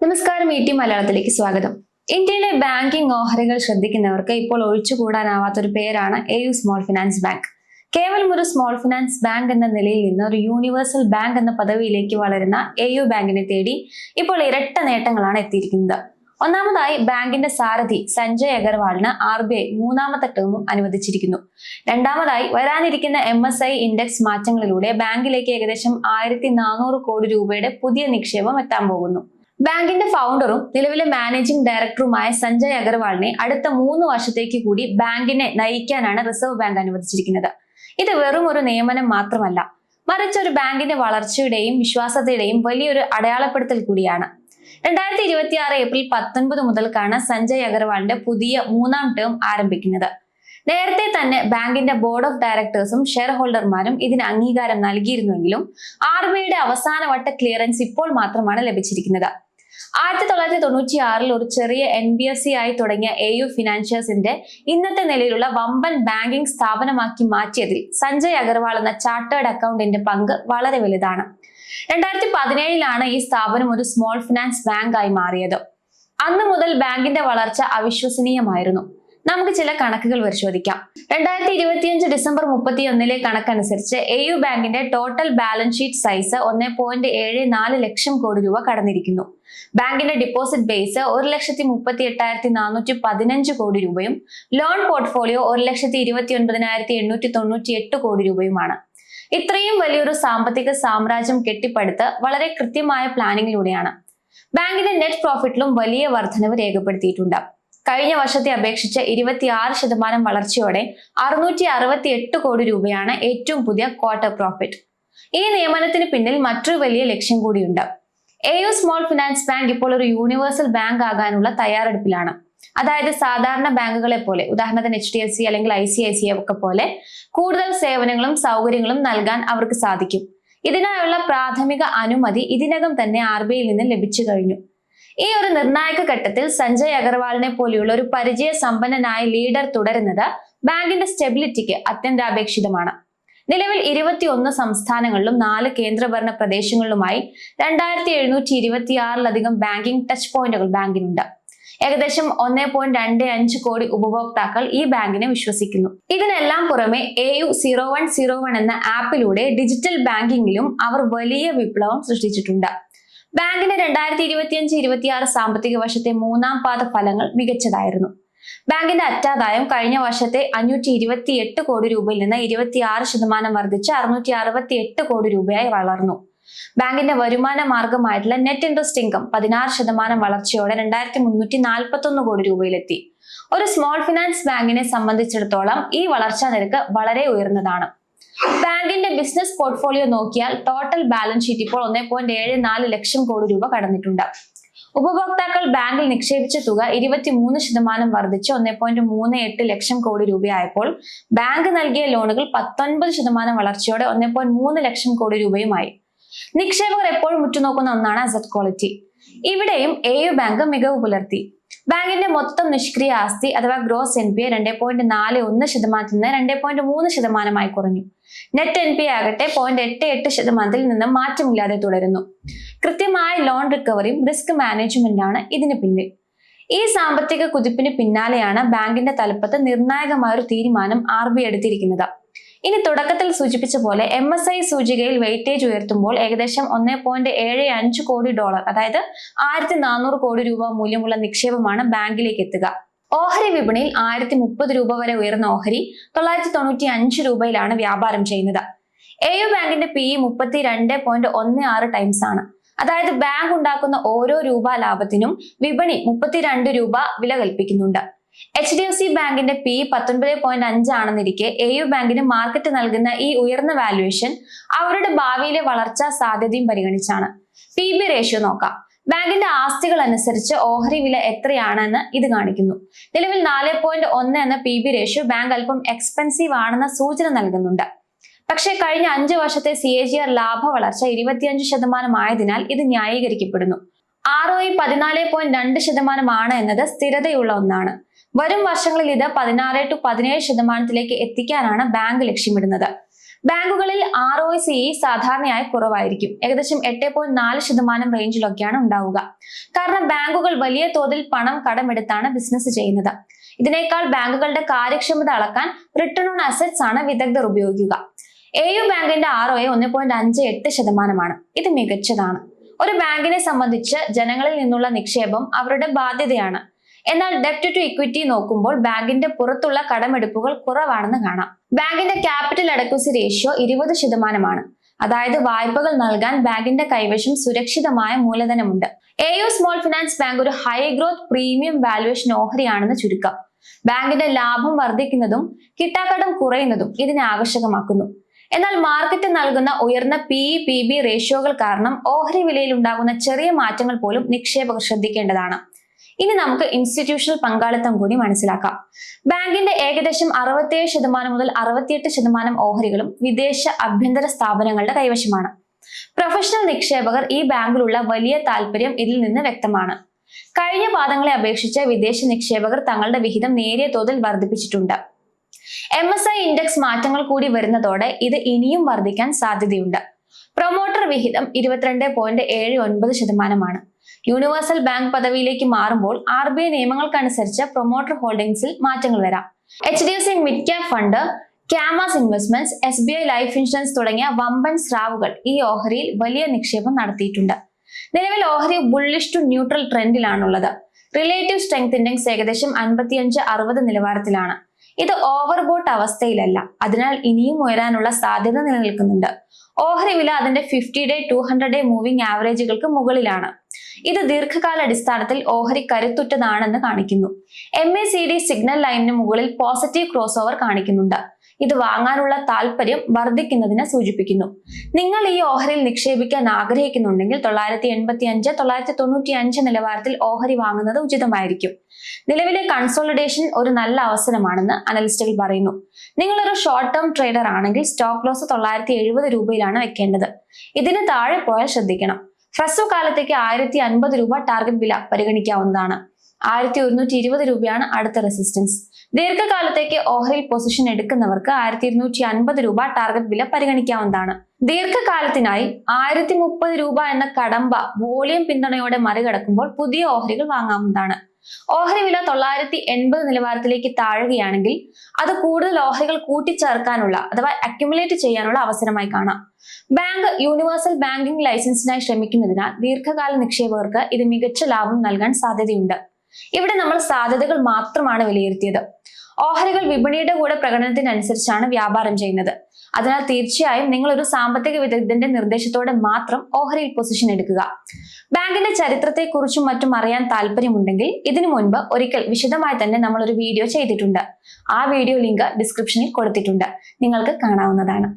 നമസ്കാരം, മലയാളത്തിലേക്ക് സ്വാഗതം. ഇന്ത്യയിലെ ബാങ്കിംഗ് ഓഹരികൾ ശ്രദ്ധിക്കുന്നവർക്ക് ഇപ്പോൾ ഒഴിച്ചുകൂടാനാവാത്ത ഒരു പേരാണ് AU സ്മോൾ ഫിനാൻസ് ബാങ്ക്. കേവലം ഒരു സ്മോൾ ഫിനാൻസ് ബാങ്ക് എന്ന നിലയിൽ നിന്ന് ഒരു യൂണിവേഴ്സൽ ബാങ്ക് എന്ന പദവിയിലേക്ക് വളരുന്ന AU ബാങ്കിനെ തേടി ഇപ്പോൾ ഇരട്ട നേട്ടങ്ങളാണ് എത്തിയിരിക്കുന്നത്. ഒന്നാമതായി, ബാങ്കിന്റെ സാരഥി സഞ്ജയ് അഗർവാളിന് RBI മൂന്നാമത്തെ ടേമും അനുവദിച്ചിരിക്കുന്നു. രണ്ടാമതായി, വരാനിരിക്കുന്ന MSI ഇൻഡെക്സ് മാറ്റങ്ങളിലൂടെ ബാങ്കിലേക്ക് ഏകദേശം 1400 കോടി രൂപയുടെ പുതിയ നിക്ഷേപം എത്താൻ പോകുന്നു. ബാങ്കിന്റെ ഫൗണ്ടറും നിലവിലെ മാനേജിംഗ് ഡയറക്ടറുമായ സഞ്ജയ് അഗർവാളിനെ അടുത്ത 3 വർഷത്തേക്ക് കൂടി ബാങ്കിനെ നയിക്കാനാണ് റിസർവ് ബാങ്ക് അനുവദിച്ചിരിക്കുന്നത്. ഇത് വെറും ഒരു നിയമനം മാത്രമല്ല, മറിച്ച് ഒരു ബാങ്കിന്റെ വളർച്ചയുടെയും വിശ്വാസതയുടെയും വലിയൊരു അടയാളപ്പെടുത്തൽ കൂടിയാണ്. 2026 ഏപ്രിൽ 19 മുതൽക്കാണ് സഞ്ജയ് അഗർവാളിന്റെ പുതിയ 3ാം ടേം ആരംഭിക്കുന്നത്. നേരത്തെ തന്നെ ബാങ്കിന്റെ ബോർഡ് ഓഫ് ഡയറക്ടേഴ്സും ഷെയർ ഹോൾഡർമാരും ഇതിന് അംഗീകാരം നൽകിയിരുന്നുവെങ്കിലും RBIയുടെ അവസാനവട്ട ക്ലിയറൻസ് ഇപ്പോൾ മാത്രമാണ് ലഭിച്ചിരിക്കുന്നത്. 1996 ഒരു ചെറിയ NBFC ആയി തുടങ്ങിയ AU ഫിനാൻഷ്യൽസിന്റെ ഇന്നത്തെ നിലയിലുള്ള വമ്പൻ ബാങ്കിംഗ് സ്ഥാപനമാക്കി മാറ്റിയതിൽ സഞ്ജയ് അഗർവാൾ എന്ന ചാർട്ടേഡ് അക്കൗണ്ടന്റിന്റെ പങ്ക് വളരെ വലുതാണ്. 2017 ഈ സ്ഥാപനം ഒരു സ്മോൾ ഫിനാൻസ് ബാങ്ക് ആയി മാറിയത്. അന്ന് മുതൽ ബാങ്കിന്റെ വളർച്ച അവിശ്വസനീയമായിരുന്നു. നമുക്ക് ചില കണക്കുകൾ പരിശോധിക്കാം. 2025 ഡിസംബർ 31 കണക്കനുസരിച്ച് AU ബാങ്കിന്റെ total balance sheet size 1.74 lakh crore രൂപ കടന്നിരിക്കുന്നു. ബാങ്കിന്റെ ഡിപ്പോസിറ്റ് ബേസ് 1,38,415 കോടി രൂപയും ലോൺ പോർട്ട്ഫോളിയോ 1,29,898 കോടി രൂപയുമാണ്. ഇത്രയും വലിയൊരു സാമ്പത്തിക സാമ്രാജ്യം കെട്ടിപ്പടുത്ത് വളരെ കൃത്യമായ പ്ലാനിങ്ങിലൂടെയാണ്. ബാങ്കിന്റെ നെറ്റ് പ്രോഫിറ്റിലും വലിയ വർധനവ് രേഖപ്പെടുത്തിയിട്ടുണ്ട്. കഴിഞ്ഞ വർഷത്തെ അപേക്ഷിച്ച് 26% വളർച്ചയോടെ 668 കോടി രൂപയാണ് ഏറ്റവും പുതിയ ക്വാർട്ടർ പ്രോഫിറ്റ്. ഈ നിയമനത്തിന് പിന്നിൽ മറ്റൊരു വലിയ ലക്ഷ്യം കൂടിയുണ്ട്. AU സ്മോൾ ഫിനാൻസ് ബാങ്ക് ഇപ്പോൾ ഒരു യൂണിവേഴ്സൽ ബാങ്ക് ആകാനുള്ള തയ്യാറെടുപ്പിലാണ്. അതായത് സാധാരണ ബാങ്കുകളെ പോലെ, ഉദാഹരണത്തിന് HDFC അല്ലെങ്കിൽ ICICI ഒക്കെ പോലെ കൂടുതൽ സേവനങ്ങളും സൗകര്യങ്ങളും നൽകാൻ അവർക്ക് സാധിക്കും. ഇതിനായുള്ള പ്രാഥമിക അനുമതി ഇതിനകം തന്നെ RBIയിൽ നിന്ന് ലഭിച്ചു കഴിഞ്ഞു. ഈ ഒരു നിർണായക ഘട്ടത്തിൽ സഞ്ജയ് അഗർവാളിനെ പോലെയുള്ള ഒരു പരിചയസമ്പന്നനായ ലീഡർ തുടരുന്നത് ബാങ്കിന്റെ സ്റ്റെബിലിറ്റിക്ക് അത്യന്താപേക്ഷിതമാണ്. നിലവിൽ 21 സംസ്ഥാനങ്ങളിലും 4 കേന്ദ്രഭരണ പ്രദേശങ്ങളിലുമായി 2726 ബാങ്കിംഗ് ടച്ച് പോയിന്റുകൾ ബാങ്കിനുണ്ട്. ഏകദേശം 1.25 കോടി ഉപഭോക്താക്കൾ ഈ ബാങ്കിനെ വിശ്വസിക്കുന്നു. ഇതിനെല്ലാം പുറമെ AU 0101 എന്ന ആപ്പിലൂടെ ഡിജിറ്റൽ ബാങ്കിങ്ങിലും അവർ വലിയ വിപ്ലവം സൃഷ്ടിച്ചിട്ടുണ്ട്. ബാങ്കിന്റെ 2025-26 സാമ്പത്തിക വർഷത്തെ 3ാം പാദ ഫലങ്ങൾ മികച്ചതായിരുന്നു. ബാങ്കിന്റെ അറ്റാദായം കഴിഞ്ഞ വർഷത്തെ 528 കോടി രൂപയിൽ നിന്ന് 26% വർദ്ധിച്ച് 668 കോടി രൂപയായി വളർന്നു. ബാങ്കിന്റെ വരുമാന മാർഗമായിട്ടുള്ള നെറ്റ് ഇൻട്രസ്റ്റ് ഇൻകം 16% വളർച്ചയോടെ 2341 കോടി രൂപയിലെത്തി. ഒരു സ്മോൾ ഫിനാൻസ് ബാങ്കിനെ സംബന്ധിച്ചിടത്തോളം ഈ വളർച്ചാ നിരക്ക് വളരെ ഉയർന്നതാണ്. ബാങ്കിന്റെ ബിസിനസ് പോർട്ട്ഫോളിയോ നോക്കിയാൽ ടോട്ടൽ ബാലൻസ് ഷീറ്റ് ഇപ്പോൾ 1.74 ലക്ഷം കോടി രൂപ കടന്നിട്ടുണ്ട്. ഉപഭോക്താക്കൾ ബാങ്കിൽ നിക്ഷേപിച്ച തുക 23% വർദ്ധിച്ച് 1.38 ലക്ഷം കോടി രൂപയായപ്പോൾ ബാങ്ക് നൽകിയ ലോണുകൾ 19% വളർച്ചയോടെ 1.3 ലക്ഷം കോടി രൂപയുമായി. നിക്ഷേപകർ എപ്പോഴും ഉറ്റുനോക്കുന്ന ഒന്നാണ് അസറ്റ് ക്വാളിറ്റി. ഇവിടെയും AU ബാങ്ക് മികവ് പുലർത്തി. ബാങ്കിന്റെ മൊത്തം നിഷ്ക്രിയ ആസ്തി അഥവാ ഗ്രോസ് NPA 2.41% നിന്ന് 2.3% കുറഞ്ഞു. നെറ്റ് NPA ആകട്ടെ 0.88% നിന്ന് മാറ്റമില്ലാതെ തുടരുന്നു. കൃത്യമായ ലോൺ റിക്കവറിയും റിസ്ക് മാനേജ്മെന്റാണ് ഇതിന് പിന്നിൽ. ഈ സാമ്പത്തിക കുതിപ്പിന് പിന്നാലെയാണ് ബാങ്കിന്റെ തലപ്പത്ത് നിർണായകമായ ഒരു തീരുമാനം RBI എടുത്തിരിക്കുന്നത്. ഇനി തുടക്കത്തിൽ സൂചിപ്പിച്ച പോലെ MSI സൂചികയിൽ വെയിറ്റേജ് ഉയർത്തുമ്പോൾ ഏകദേശം 1.75 കോടി ഡോളർ, അതായത് 1400 കോടി രൂപ മൂല്യമുള്ള നിക്ഷേപമാണ് ബാങ്കിലേക്ക് എത്തുക. ഓഹരി വിപണിയിൽ 1030 രൂപ വരെ ഉയർന്ന ഓഹരി 995 രൂപയിലാണ് വ്യാപാരം ചെയ്യുന്നത്. AU ബാങ്കിന്റെ PE 32.16 ടൈംസ് ആണ്. അതായത് ബാങ്ക് ഉണ്ടാക്കുന്ന ഓരോ രൂപ ലാഭത്തിനും വിപണി 32 രൂപ വില കൽപ്പിക്കുന്നുണ്ട്. HDFC ബാങ്കിന്റെ PE 19.5 ആണെന്നിരിക്കെ AU ബാങ്കിന് മാർക്കറ്റ് നൽകുന്ന ഈ ഉയർന്ന വാല്യുവേഷൻ അവരുടെ ഭാവിയിലെ വളർച്ചാ സാധ്യതയും പരിഗണിച്ചാണ്. PB റേഷ്യോ നോക്കാം. ബാങ്കിന്റെ ആസ്തികൾ അനുസരിച്ച് ഓഹരി വില എത്രയാണെന്ന് ഇത് കാണിക്കുന്നു. നിലവിൽ 4.1 എന്ന PB റേഷ്യോ ബാങ്ക് അല്പം എക്സ്പെൻസീവ് ആണെന്ന സൂചന നൽകുന്നുണ്ട്. പക്ഷേ കഴിഞ്ഞ 5 വർഷത്തെ CAGR ലാഭ വളർച്ച 25% ആയതിനാൽ ഇത് ന്യായീകരിക്കപ്പെടുന്നു. ROE 14.2% ആണ് എന്നത് സ്ഥിരതയുള്ള ഒന്നാണ്. വരും വർഷങ്ങളിൽ ഇത് 16 to 17% എത്തിക്കാനാണ് ബാങ്ക് ലക്ഷ്യമിടുന്നത്. ബാങ്കുകളിൽ ROE സാധാരണയായി കുറവായിരിക്കും, ഏകദേശം 8.4% റേഞ്ചിലൊക്കെയാണ് ഉണ്ടാവുക. കാരണം ബാങ്കുകൾ വലിയ തോതിൽ പണം കടമെടുത്താണ് ബിസിനസ് ചെയ്യുന്നത്. ഇതിനേക്കാൾ ബാങ്കുകളുടെ കാര്യക്ഷമത അളക്കാൻ റിട്ടേൺ ഓൺ അസറ്റ്സ് ആണ് വിദഗ്ധർ ഉപയോഗിക്കുക. AU ബാങ്കിന്റെ ROE 1.58%. ഇത് മികച്ചതാണ്. ഒരു ബാങ്കിനെ സംബന്ധിച്ച് ജനങ്ങളിൽ നിന്നുള്ള നിക്ഷേപം അവരുടെ ബാധ്യതയാണ്. എന്നാൽ ഡെപ്റ്റ് ടു ഇക്വിറ്റി നോക്കുമ്പോൾ ബാങ്കിന്റെ പുറത്തുള്ള കടമെടുപ്പുകൾ കുറവാണെന്ന് കാണാം. ബാങ്കിന്റെ ക്യാപിറ്റൽ അഡക്വസി റേഷ്യോ 20%. അതായത് വായ്പകൾ നൽകാൻ ബാങ്കിന്റെ കൈവശം സുരക്ഷിതമായ മൂലധനമുണ്ട്. AU സ്മോൾ ഫിനാൻസ് ബാങ്ക് ഒരു ഹൈ ഗ്രോത്ത് പ്രീമിയം വാല്യുവേഷൻ ഓഹരിയാണെന്ന് ചുരുക്കം. ബാങ്കിന്റെ ലാഭം വർദ്ധിക്കുന്നതും കിട്ടാക്കടം കുറയുന്നതും ഇതിനെ ആകർഷകമാക്കുന്നു. എന്നാൽ മാർക്കറ്റ് നൽകുന്ന ഉയർന്ന PE/PB റേഷ്യോകൾ കാരണം ഓഹരി വിലയിൽ ഉണ്ടാകുന്ന ചെറിയ മാറ്റങ്ങൾ പോലും നിക്ഷേപകർ ശ്രദ്ധിക്കേണ്ടതാണ്. ഇനി നമുക്ക് ഇൻസ്റ്റിറ്റ്യൂഷണൽ പങ്കാളിത്തം കൂടി മനസ്സിലാക്കാം. ബാങ്കിന്റെ ഏകദേശം 67% മുതൽ 68% ഓഹരികളും വിദേശ ആഭ്യന്തര സ്ഥാപനങ്ങളുടെ കൈവശമാണ്. പ്രൊഫഷണൽ നിക്ഷേപകർ ഈ ബാങ്കിലുള്ള വലിയ താല്പര്യം ഇതിൽ നിന്ന് വ്യക്തമാണ്. കഴിഞ്ഞ പാദങ്ങളെ അപേക്ഷിച്ച് വിദേശ നിക്ഷേപകർ തങ്ങളുടെ വിഹിതം നേരിയ തോതിൽ വർദ്ധിപ്പിച്ചിട്ടുണ്ട്. MSI ഇൻഡെക്സ് മാറ്റങ്ങൾ കൂടി വരുന്നതോടെ ഇത് ഇനിയും വർദ്ധിക്കാൻ സാധ്യതയുണ്ട്. പ്രൊമോട്ടർ വിഹിതം 22.79%. യൂണിവേഴ്സൽ ബാങ്ക് പദവിയിലേക്ക് മാറുമ്പോൾ RBI നിയമങ്ങൾക്കനുസരിച്ച് പ്രൊമോട്ടർ ഹോൾഡിംഗ്സിൽ മാറ്റങ്ങൾ വരാം. HDFC മിഡ് ക്യാപ് ഫണ്ട്, ക്യാമാസ് ഇൻവെസ്റ്റ്മെന്റ്സ്, SBI ലൈഫ് ഇൻഷുറൻസ് തുടങ്ങിയ വമ്പൻ സ്രാവുകൾ ഈ ഓഹരിയിൽ വലിയ നിക്ഷേപം നടത്തിയിട്ടുണ്ട്. നിലവിൽ ഓഹരി ബുള്ളിഷ് ടു ന്യൂട്രൽ ട്രെൻഡിലാണുള്ളത്. റിലേറ്റീവ് സ്ട്രെങ്ത് ഇൻഡെക്സ് ഏകദേശം 55-60 നിലവാരത്തിലാണ്. ഇത് ഓവർബോട്ട് അവസ്ഥയിലല്ല, അതിനാൽ ഇനിയും ഉയരാനുള്ള സാധ്യത നിലനിൽക്കുന്നുണ്ട്. ഓഹരി വില അതിന്റെ 50-day 200-day മൂവിംഗ് ആവറേജുകൾക്ക് മുകളിലാണ്. ഇത് ദീർഘകാല അടിസ്ഥാനത്തിൽ ഓഹരി കരുത്തുറ്റതാണെന്ന് കാണിക്കുന്നു. MACD സിഗ്നൽ ലൈനിന് മുകളിൽ പോസിറ്റീവ് ക്രോസ് ഓവർ കാണിക്കുന്നുണ്ട്. ഇത് വാങ്ങാനുള്ള താല്പര്യം വർദ്ധിക്കുന്നതിനെ സൂചിപ്പിക്കുന്നു. നിങ്ങൾ ഈ ഓഹരിയിൽ നിക്ഷേപിക്കാൻ ആഗ്രഹിക്കുന്നുണ്ടെങ്കിൽ 985-995 നിലവാരത്തിൽ ഓഹരി വാങ്ങുന്നത് ഉചിതമായിരിക്കും. നിലവിലെ കൺസോളിഡേഷൻ ഒരു നല്ല അവസരമാണെന്ന് അനലിസ്റ്റുകൾ പറയുന്നു. നിങ്ങളൊരു ഷോർട്ട് ടേം ട്രേഡർ ആണെങ്കിൽ സ്റ്റോപ്പ് ലോസ് 970 രൂപയിലാണ് വെക്കേണ്ടത്. ഇതിന് താഴെ പോയാൽ ശ്രദ്ധിക്കണം. ഹ്രസ്വകാലത്തേക്ക് 1050 രൂപ ടാർഗറ്റ് വില പരിഗണിക്കാവുന്നതാണ്. 1120 രൂപയാണ് അടുത്ത റെസിസ്റ്റൻസ്. ദീർഘകാലത്തേക്ക് ഓഹരിയിൽ പൊസിഷൻ എടുക്കുന്നവർക്ക് 1250 രൂപ ടാർഗറ്റ് വില പരിഗണിക്കാവുന്നതാണ്. ദീർഘകാലത്തിനായി 1030 രൂപ എന്ന കടമ്പ വോളിയം പിന്തുണയോടെ മറികടക്കുമ്പോൾ പുതിയ ഓഹരികൾ വാങ്ങാവുന്നതാണ്. ഓഹരി വില 980 നിലവാരത്തിലേക്ക് താഴുകയാണെങ്കിൽ അത് കൂടുതൽ ഓഹരികൾ കൂട്ടിച്ചേർക്കാനുള്ള അഥവാ അക്യുമുലേറ്റ് ചെയ്യാനുള്ള അവസരമായി കാണാം. ബാങ്ക് യൂണിവേഴ്സൽ ബാങ്കിംഗ് ലൈസൻസിനായി ശ്രമിക്കുന്നതിനാൽ ദീർഘകാല നിക്ഷേപകർക്ക് ഇത് മികച്ച ലാഭം നൽകാൻ സാധ്യതയുണ്ട്. ഇവിടെ നമ്മൾ സാധ്യതകൾ മാത്രമാണ് വിലയിരുത്തിയത്. ഓഹരികൾ വിപണിയുടെ കൂടെ പ്രകടനത്തിനനുസരിച്ചാണ് വ്യാപാരം ചെയ്യുന്നത്. അതിനാൽ തീർച്ചയായും നിങ്ങൾ ഒരു സാമ്പത്തിക വിദഗ്ധന്റെ നിർദ്ദേശത്തോടെ മാത്രം ഓഹരിയിൽ പൊസിഷൻ എടുക്കുക. ബാങ്കിന്റെ ചരിത്രത്തെക്കുറിച്ചും മറ്റും അറിയാൻ താല്പര്യമുണ്ടെങ്കിൽ ഇതിനു മുൻപ് ഒരിക്കൽ വിശദമായി തന്നെ നമ്മൾ ഒരു വീഡിയോ ചെയ്തിട്ടുണ്ട്. ആ വീഡിയോ ലിങ്ക് ഡിസ്ക്രിപ്ഷനിൽ കൊടുത്തിട്ടുണ്ട്, നിങ്ങൾക്ക് കാണാവുന്നതാണ്.